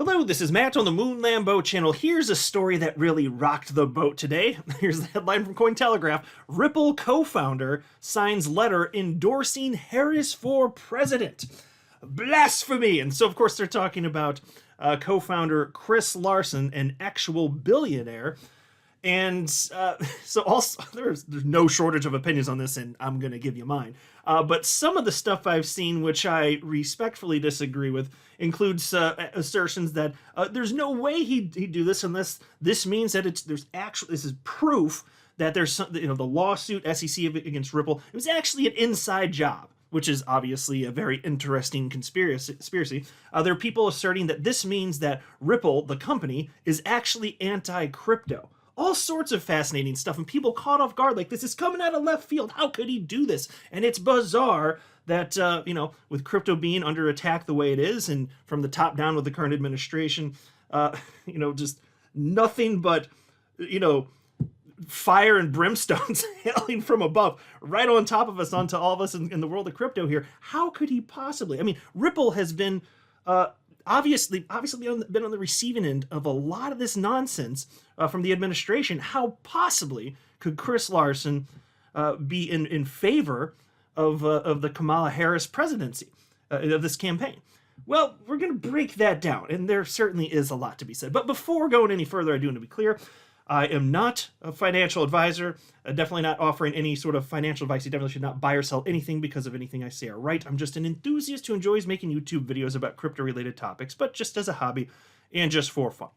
Hello, this is Matt on the Moon Lambo channel. Here's a story that really rocked the boat today. Here's the headline from Cointelegraph. Ripple co-founder signs letter endorsing Harris for president. Blasphemy! And so, of course, they're talking about co-founder Chris Larsen, an actual billionaire. And so also, there's no shortage of opinions on this, and I'm going to give you mine. But some of the stuff I've seen, which I respectfully disagree with, includes assertions that there's no way he'd do this unless this means that this is proof that there's some, the lawsuit SEC against Ripple. It was actually an inside job, which is obviously a very interesting conspiracy. There are people asserting that this means that Ripple, the company, is actually anti-crypto. All sorts of fascinating stuff, and people caught off guard like this is coming out of left field. How could he do this? And it's bizarre that, with crypto being under attack the way it is, and from the top down with the current administration, just nothing but, fire and brimstones hailing from above, right on top of us, onto all of us in the world of crypto here. How could he possibly? I mean, Ripple has been obviously been on the receiving end of a lot of this nonsense from the administration. How possibly could Chris Larsen be in favor of the Kamala Harris presidency of this campaign? Well, we're going to break that down, and there certainly is a lot to be said. But before going any further, I do want to be clear. I am not a financial advisor, definitely not offering any sort of financial advice. You definitely should not buy or sell anything because of anything I say or write. I'm just an enthusiast who enjoys making YouTube videos about crypto-related topics, but just as a hobby and just for fun.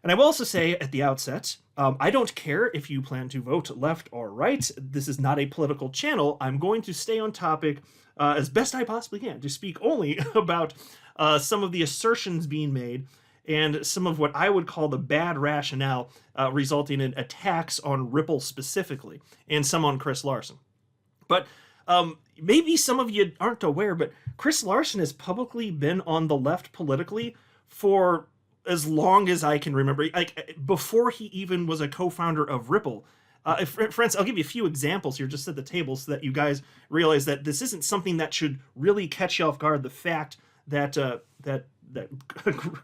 And I will also say at the outset, I don't care if you plan to vote left or right. This is not a political channel. I'm going to stay on topic as best I possibly can to speak only about some of the assertions being made and some of what I would call the bad rationale resulting in attacks on Ripple specifically, and some on Chris Larsen. But maybe some of you aren't aware, but Chris Larsen has publicly been on the left politically for as long as I can remember, like before he even was a co-founder of Ripple. Friends, I'll give you a few examples here just at the table so that you guys realize that this isn't something that should really catch you off guard. The fact that that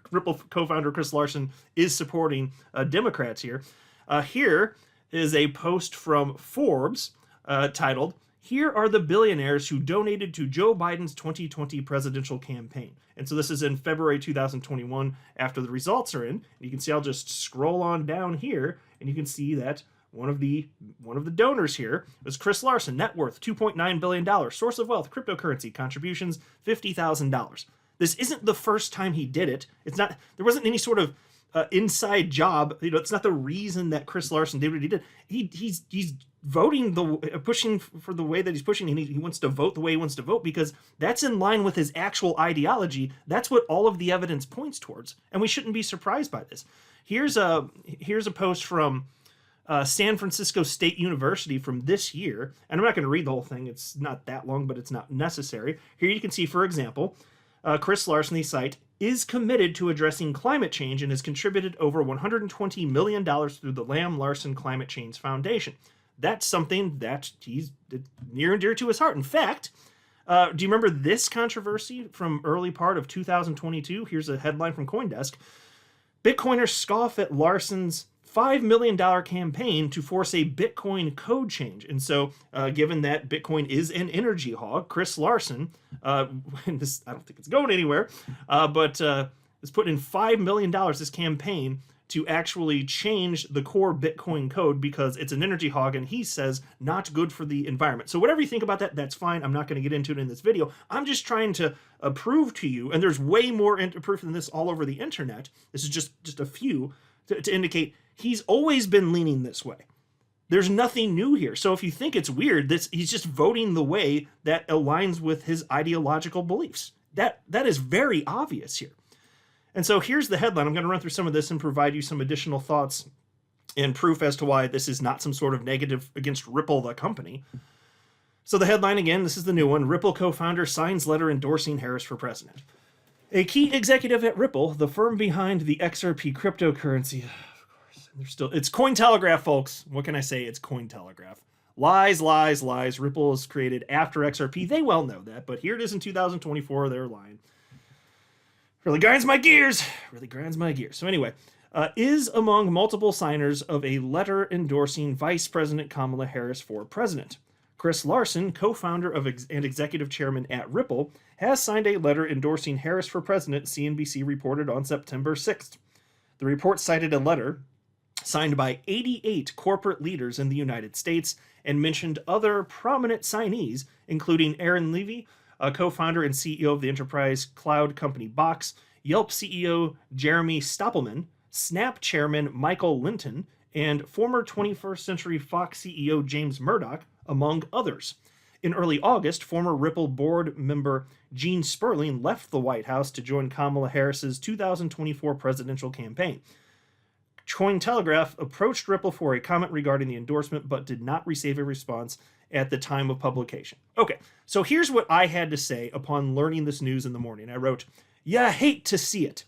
Ripple co-founder Chris Larsen is supporting Democrats here. Here is a post from Forbes titled, "Here are the billionaires who donated to Joe Biden's 2020 presidential campaign." And so this is in February 2021 after the results are in. You can see I'll just scroll on down here and you can see that one of the donors here was Chris Larsen, net worth $2.9 billion, source of wealth, cryptocurrency, contributions, $50,000. This isn't the first time he did it. There wasn't any sort of inside job. It's not the reason that Chris Larsen did what he did. He's voting pushing for the way that he's pushing, and he wants to vote the way he wants to vote because that's in line with his actual ideology. That's what all of the evidence points towards, and we shouldn't be surprised by this. Here's a post from San Francisco State University from this year, and I'm not going to read the whole thing. It's not that long, but it's not necessary. Here you can see, for example, Chris Larsen, the site, is committed to addressing climate change and has contributed over $120 million through the Larsen Climate Change Foundation. That's something that he's near and dear to his heart. In fact, do you remember this controversy from early part of 2022? Here's a headline from CoinDesk. Bitcoiners scoff at Larsen's $5 million campaign to force a Bitcoin code change. And so, given that Bitcoin is an energy hog, Chris Larsen, I don't think it's going anywhere, but is putting in $5 million this campaign to actually change the core Bitcoin code because it's an energy hog and he says not good for the environment. So whatever you think about that, that's fine. I'm not going to get into it in this video. I'm just trying to prove to you, and there's way more proof than this all over the internet. This is just a few to indicate he's always been leaning this way. There's nothing new here. So if you think it's weird, he's just voting the way that aligns with his ideological beliefs. That is very obvious here. And so here's the headline. I'm going to run through some of this and provide you some additional thoughts and proof as to why this is not some sort of negative against Ripple, the company. So the headline again, this is the new one. Ripple co-founder signs letter endorsing Harris for president. A key executive at Ripple, the firm behind the XRP cryptocurrency. It's Cointelegraph, folks. What can I say? It's Cointelegraph. Lies, lies, lies. Ripple is created after XRP. They well know that, but here it is in 2024. They're lying. Really grinds my gears. Really grinds my gears. So anyway, is among multiple signers of a letter endorsing Vice President Kamala Harris for president. Chris Larsen, co-founder of and executive chairman at Ripple, has signed a letter endorsing Harris for president, CNBC reported on September 6th. The report cited a letter signed by 88 corporate leaders in the United States and mentioned other prominent signees, including Aaron Levy, a co-founder and CEO of the enterprise cloud company Box, Yelp CEO Jeremy Stoppelman, Snap chairman Michael Linton, and former 21st Century Fox CEO James Murdoch, among others. In early August, former Ripple board member Gene Sperling left the White House to join Kamala Harris's 2024 presidential campaign. Cointelegraph approached Ripple for a comment regarding the endorsement, but did not receive a response at the time of publication. Okay, so here's what I had to say upon learning this news in the morning. I wrote, "Yeah, hate to see it.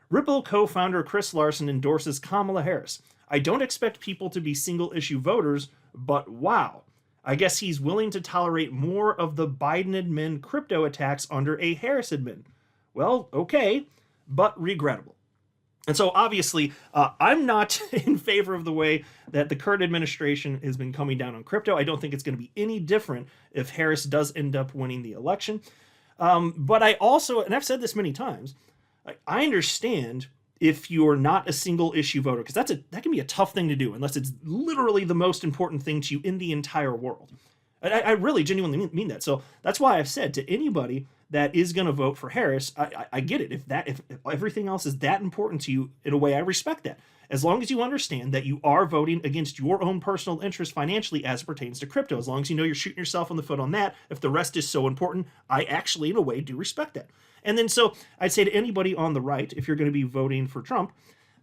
Ripple co-founder Chris Larsen endorses Kamala Harris. I don't expect people to be single-issue voters, but wow. I guess he's willing to tolerate more of the Biden admin crypto attacks under a Harris admin. Well, okay, but regrettable." And so obviously, I'm not in favor of the way that the current administration has been coming down on crypto. I don't think it's going to be any different if Harris does end up winning the election. But I also, and I've said this many times, I understand if you're not a single issue voter, because that can be a tough thing to do unless it's literally the most important thing to you in the entire world. I really genuinely mean that. So that's why I've said to anybody that is going to vote for Harris, I get it. If everything else is that important to you, in a way, I respect that. As long as you understand that you are voting against your own personal interest financially as it pertains to crypto, as long as you know you're shooting yourself in the foot on that, if the rest is so important, I actually, in a way, do respect that. And then so I'd say to anybody on the right, if you're going to be voting for Trump,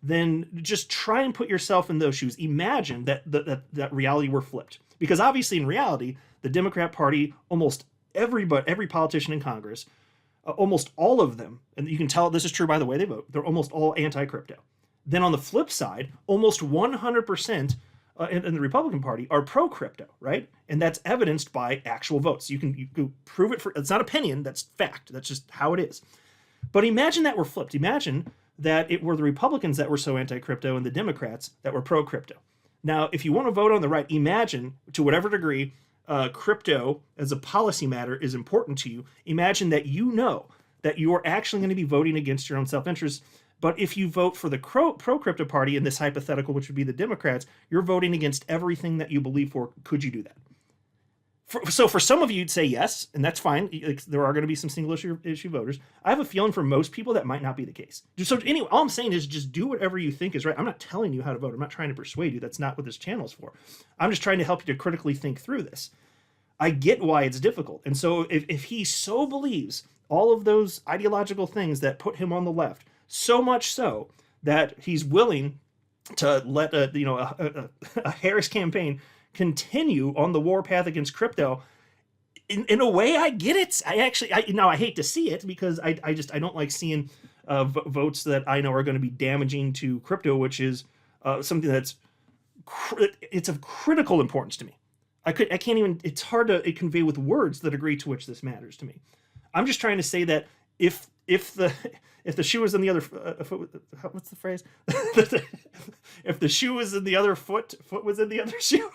then just try and put yourself in those shoes. Imagine that reality were flipped. Because obviously in reality, the Democrat Party, almost every politician in Congress, almost all of them, and you can tell this is true by the way they vote, they're almost all anti-crypto. Then on the flip side, almost 100% in the Republican Party are pro-crypto, right? And that's evidenced by actual votes. You can prove it it's not opinion, that's fact. That's just how it is. But imagine that were flipped. Imagine that it were the Republicans that were so anti-crypto and the Democrats that were pro-crypto. Now, if you want to vote on the right, imagine, to whatever degree, crypto as a policy matter is important to you. Imagine that you know that you are actually going to be voting against your own self-interest. But if you vote for the pro-crypto party in this hypothetical, which would be the Democrats, you're voting against everything that you believe for. Could you do that? So for some of you, you'd say yes, and that's fine. There are going to be some single issue voters. I have a feeling for most people that might not be the case. So anyway, all I'm saying is just do whatever you think is right. I'm not telling you how to vote. I'm not trying to persuade you. That's not what this channel is for. I'm just trying to help you to critically think through this. I get why it's difficult. And so if he so believes all of those ideological things that put him on the left, so much so that he's willing to let a Harris campaign continue on the warpath against crypto, in a way, I get it. I hate to see it because I don't like seeing votes that I know are going to be damaging to crypto, which is something that's it's of critical importance to me. I can't even. It's hard to convey with words the degree to which this matters to me. I'm just trying to say that if the shoe was in the other foot, what's the phrase? If the shoe was in the other foot was in the other shoe.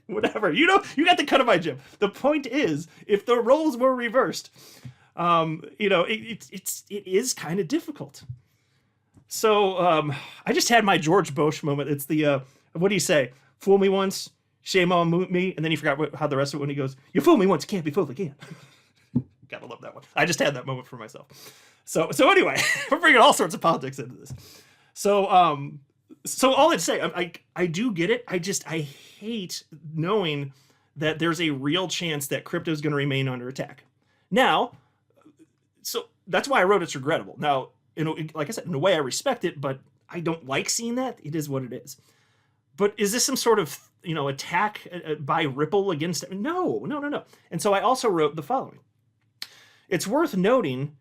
Whatever, you got the cut of my jib. The point is, if the roles were reversed, it is kind of difficult. So I just had my George Bush moment. It's the what do you say? Fool me once, shame on me, and then he forgot how the rest of it when he goes, "You fool me once, you can't be fooled again." Gotta love that one. I just had that moment for myself. So anyway, we're bringing all sorts of politics into this. So all I'd say, I do get it. I hate knowing that there's a real chance that crypto is going to remain under attack. Now, so that's why I wrote it's regrettable. Now, like I said, in a way I respect it, but I don't like seeing that. It is what it is. But is this some sort of attack by Ripple against it? No. And so I also wrote the following. It's worth noting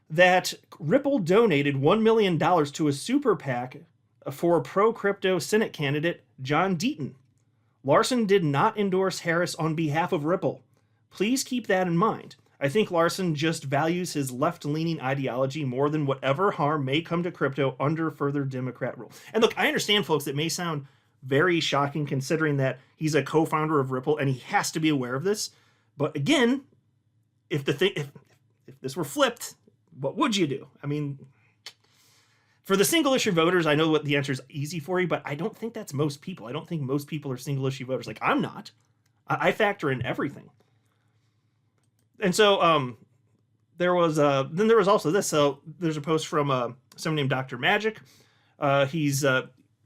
that Ripple donated $1 million to a super PAC for pro-crypto Senate candidate John Deaton. Larsen did not endorse Harris on behalf of Ripple. Please keep that in mind. I think Larsen just values his left-leaning ideology more than whatever harm may come to crypto under further Democrat rule. And look, I understand, folks, it may sound very shocking considering that he's a co-founder of Ripple and he has to be aware of this. But again, if this were flipped, what would you do? I mean, for the single issue voters, I know what the answer is easy for you, but I don't think that's most people. I don't think most people are single issue voters. Like, I'm not. I factor in everything. And so there was also this. So there's a post from someone named Dr. Magic. He's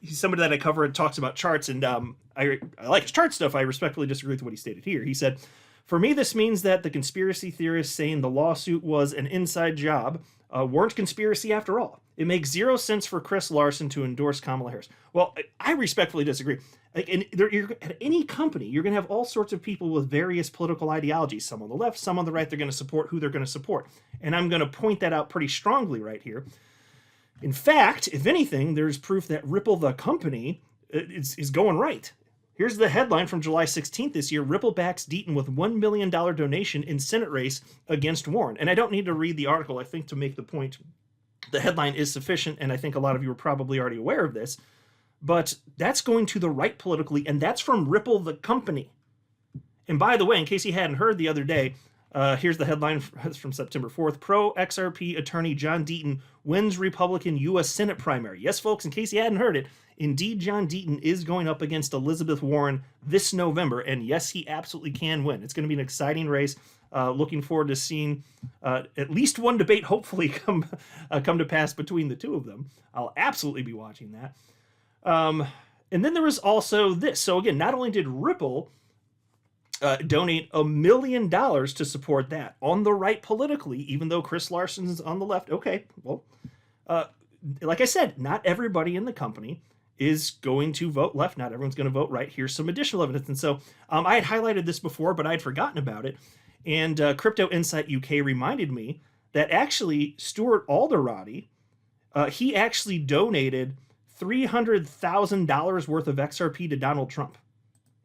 somebody that I cover and talks about charts, and I like his chart stuff. I respectfully disagree with what he stated here. He said, "For me, this means that the conspiracy theorists saying the lawsuit was an inside job weren't conspiracy after all. It makes zero sense for Chris Larsen to endorse Kamala Harris." Well, I respectfully disagree. Like, at any company, you're going to have all sorts of people with various political ideologies. Some on the left, some on the right. They're going to support who they're going to support. And I'm going to point that out pretty strongly right here. In fact, if anything, there's proof that Ripple, the company, is going right. Here's the headline from July 16th this year. Ripple backs Deaton with $1 million donation in Senate race against Warren. And I don't need to read the article, I think, to make the point. The headline is sufficient, and I think a lot of you are probably already aware of this. But that's going to the right politically, and that's from Ripple, the company. And by the way, in case you hadn't heard the other day, here's the headline from September 4th. Pro-XRP attorney John Deaton wins Republican U.S. Senate primary. Yes, folks, in case you hadn't heard it, indeed, John Deaton is going up against Elizabeth Warren this November, and yes, he absolutely can win. It's going to be an exciting race. Looking forward to seeing at least one debate hopefully come to pass between the two of them. I'll absolutely be watching that. And then there was also this. So again, not only did Ripple donate $1 million to support that on the right politically, even though Chris Larsen's on the left. Okay, well, like I said, not everybody in the company is going to vote left. Not everyone's going to vote right. Here's some additional evidence. And so I had highlighted this before, but I had forgotten about it. And Crypto Insight UK reminded me that actually Stuart Alderati, he actually donated $300,000 worth of XRP to Donald Trump.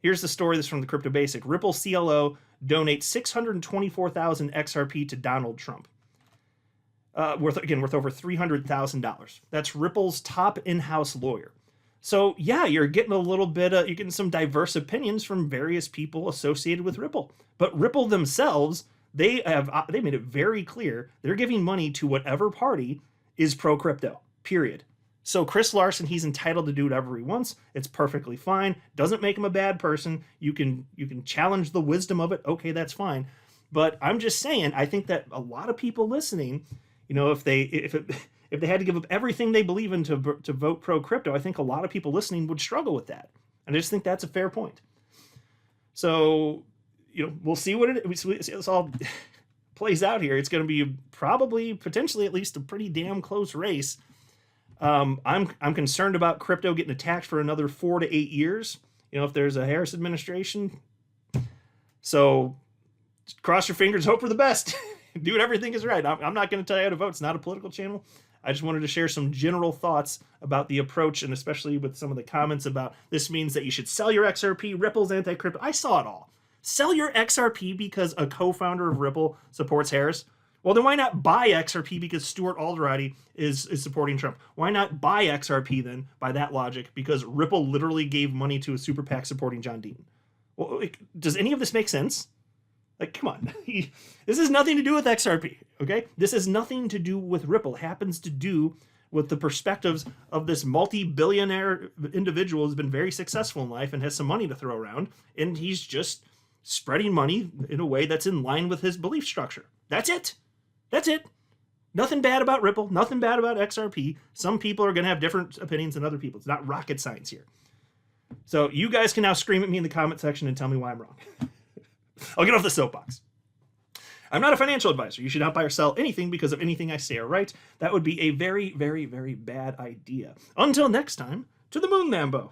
Here's the story. This is from the Crypto Basic. Ripple CLO donates 624,000 XRP to Donald Trump. Worth over $300,000. That's Ripple's top in-house lawyer. So yeah, you're getting a little bit. You're getting some diverse opinions from various people associated with Ripple. But Ripple themselves, they made it very clear they're giving money to whatever party is pro crypto. Period. So Chris Larsen, he's entitled to do whatever he wants. It's perfectly fine. Doesn't make him a bad person. You can challenge the wisdom of it. Okay, that's fine. But I'm just saying, I think that a lot of people listening, if they had to give up everything they believe in to vote pro crypto, I think a lot of people listening would struggle with that. And I just think that's a fair point. So, we'll see what this all plays out here. It's going to be probably, potentially, at least a pretty damn close race. I'm concerned about crypto getting attacked for another 4 to 8 years, if there's a Harris administration. So cross your fingers, hope for the best. Do everything is right. I'm not going to tell you how to vote. It's not a political channel. I just wanted to share some general thoughts about the approach, and especially with some of the comments about this means that you should sell your XRP. Ripple's anti-crypto. I saw it all. Sell your XRP because a co-founder of Ripple supports Harris. Well, then why not buy XRP because Stuart Alderati is supporting Trump? Why not buy XRP then, by that logic, because Ripple literally gave money to a super PAC supporting John Deaton? Well, does any of this make sense? Like, come on. This has nothing to do with XRP, okay? This has nothing to do with Ripple. It happens to do with the perspectives of this multi-billionaire individual who's been very successful in life and has some money to throw around, and he's just spreading money in a way that's in line with his belief structure. That's it. That's it. Nothing bad about Ripple. Nothing bad about XRP. Some people are going to have different opinions than other people. It's not rocket science here. So you guys can now scream at me in the comment section and tell me why I'm wrong. I'll get off the soapbox. I'm not a financial advisor. You should not buy or sell anything because of anything I say or write. That would be a very, very, very bad idea. Until next time, to the moon, Lambo.